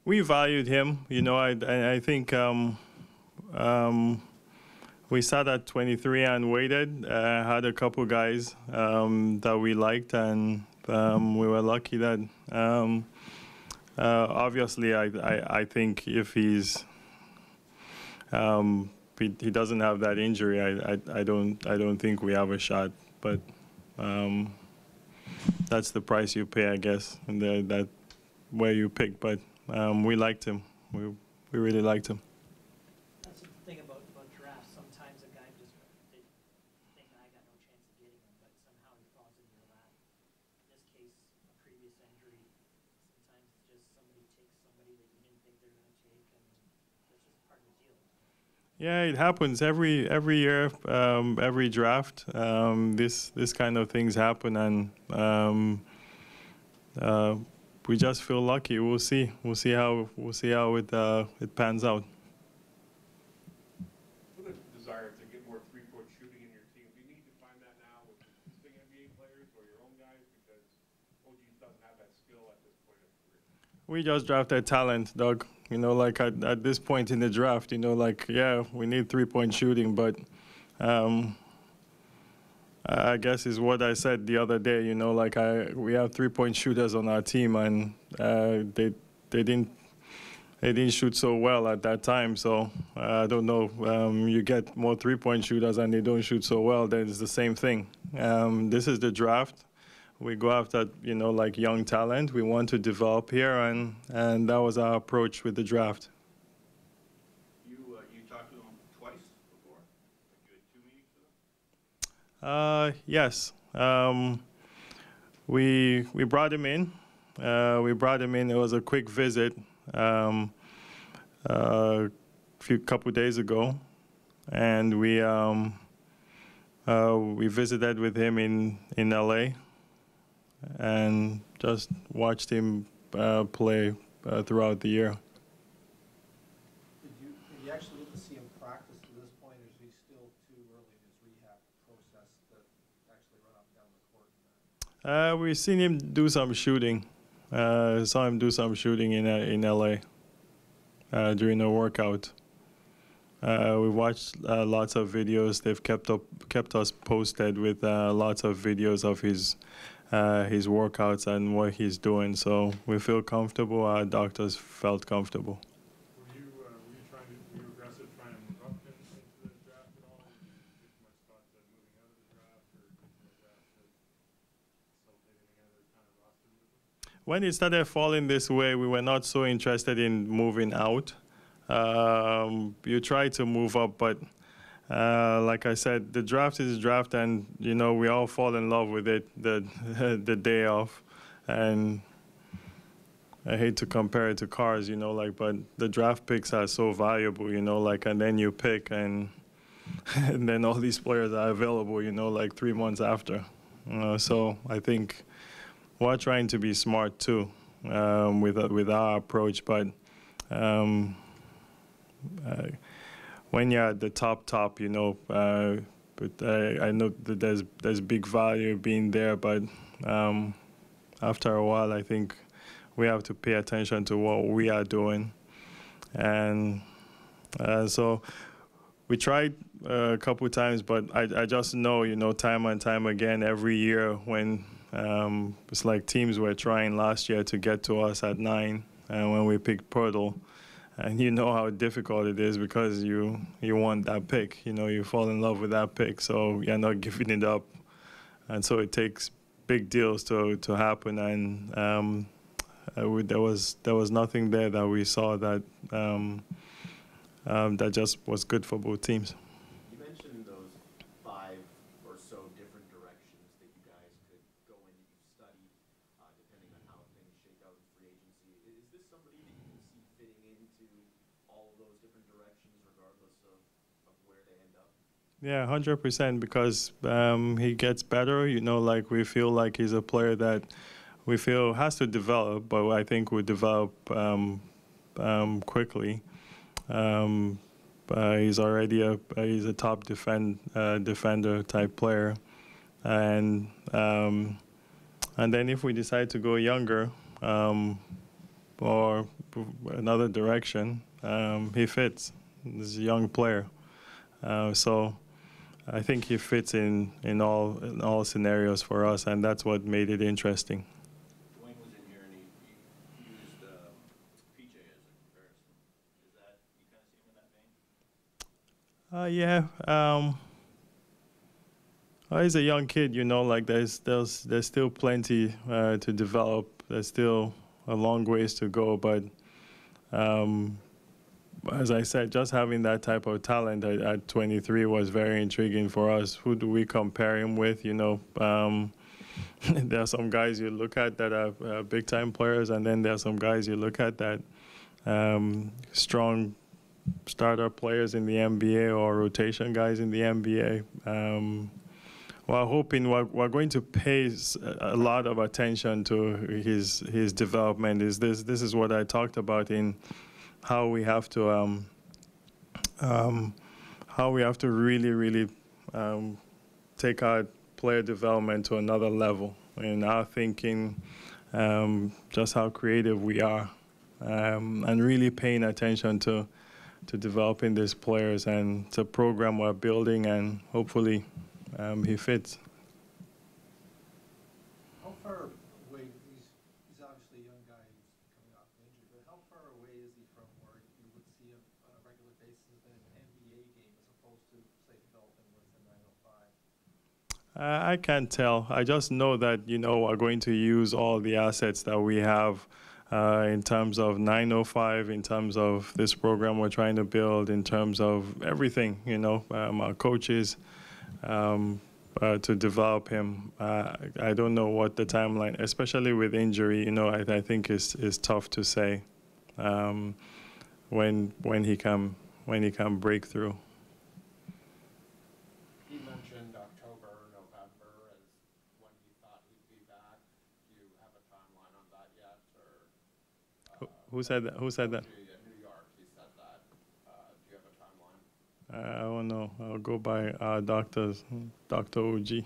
we valued him. You know, I think we sat at 23 and waited. Had a couple guys that we liked, and we were lucky that. Obviously, I think if he doesn't have that injury, I don't think we have a shot. But that's the price you pay, I guess, and that where you pick. But we liked him. We really liked him. That's the thing about drafts. Sometimes a guy just they think I got no chance of getting him, but somehow he falls into your lap. In this case, a previous injury. Sometimes it's just somebody takes somebody that you didn't think they're going to take, and that's just part of the deal. Yeah, it happens every year, every draft. This kind of things happen, and we just feel lucky. We'll see how it pans out. With a desire to get more three-point shooting in your team, do you need to find that now with existing NBA players or your own guys, because OG doesn't have that skill at this point in his career? We just drafted talent, Doug. You know, like at this point in the draft, you know, like, yeah, we need three-point shooting, but I guess is what I said the other day. You know, like we have three-point shooters on our team, and they didn't shoot so well at that time. So I don't know. You get more three-point shooters and they don't shoot so well, then it's the same thing. This is the draft. We go after, you know, like young talent. We want to develop here, and that was our approach with the draft. You talked to them twice before? Like you had 2 meetings with them? Yes. We brought him in. It was a quick visit couple days ago, and we visited with him in LA. And just watched him play throughout the year. Did you actually get to see him practice to this point, or is he still too early in his rehab process to actually run up and down the court? We've seen him do some shooting. Saw him do some shooting in LA during a workout. We watched lots of videos. They've kept us posted with lots of videos of his workouts and what he's doing. So we feel comfortable. Our doctors felt comfortable. Were you aggressive trying to move up into the draft at all? Did you give too much thought to moving out of the draft, or using the draft to facilitate any other kind of roster movement? When it started falling this way, we were not so interested in moving out. You try to move up, but like I said, the draft is a draft, and you know we all fall in love with it the day of. And I hate to compare it to cars, you know, like, but the draft picks are so valuable, you know, like, and then you pick, and then all these players are available, you know, like 3 months after. So I think we're trying to be smart too with our approach, but. When you're at the top, you know, but I know that there's big value being there, but after a while, I think we have to pay attention to what we are doing, and so we tried a couple times, but I just know, you know, time and time again, every year when it's like teams were trying last year to get to us at 9, and when we picked Portal. And you know how difficult it is because you want that pick. You know, you fall in love with that pick, so you're not giving it up. And so it takes big deals to happen. And there was nothing there that we saw that that just was good for both teams. You mentioned those 5 or so different directions that you guys could go in that you've studied, depending on how things shake out in free agency. Is this somebody that you can see fitting into all of those different directions, regardless of where they end up? Yeah, 100%, because he gets better. You know, like we feel like he's a player that we feel has to develop, but I think will develop quickly. He's already a top defender type player, and then if we decide to go younger, or another direction, he fits. He's a young player, so I think he fits in all scenarios for us, and that's what made it interesting. Dwayne was in here and he used PJ as a comparison. Is that, you kind of see him in that vein? Yeah. He's a young kid, you know. Like there's still plenty to develop. There's still a long ways to go, but as I said, just having that type of talent at 23 was very intriguing for us. Who do we compare him with? You know, there are some guys you look at that are big-time players, and then there are some guys you look at that strong starter players in the NBA or rotation guys in the NBA. We're hoping we're going to pay a lot of attention to his development. This is what I talked about in how we have to really take our player development to another level in our thinking, just how creative we are, and really paying attention to developing these players. And it's a program we're building, and hopefully he fits. How far away, he's obviously a young guy who's coming off an injury, but how far away is he from where you would see him on a regular basis in an NBA game as opposed to, say, developing with the 905? I can't tell. I just know that, you know, we're going to use all the assets that we have in terms of 905, in terms of this program we're trying to build, in terms of everything, you know, our coaches, to develop him. I don't know what the timeline, especially with injury, you know, I think is tough to say when he can break through. He mentioned October, November as when he thought he'd be back. Do you have a timeline on that yet, or? Who said that? Who said that? In New York, he said that. Do you have a timeline? I don't know. I'll go by doctors, Dr. Ujiri.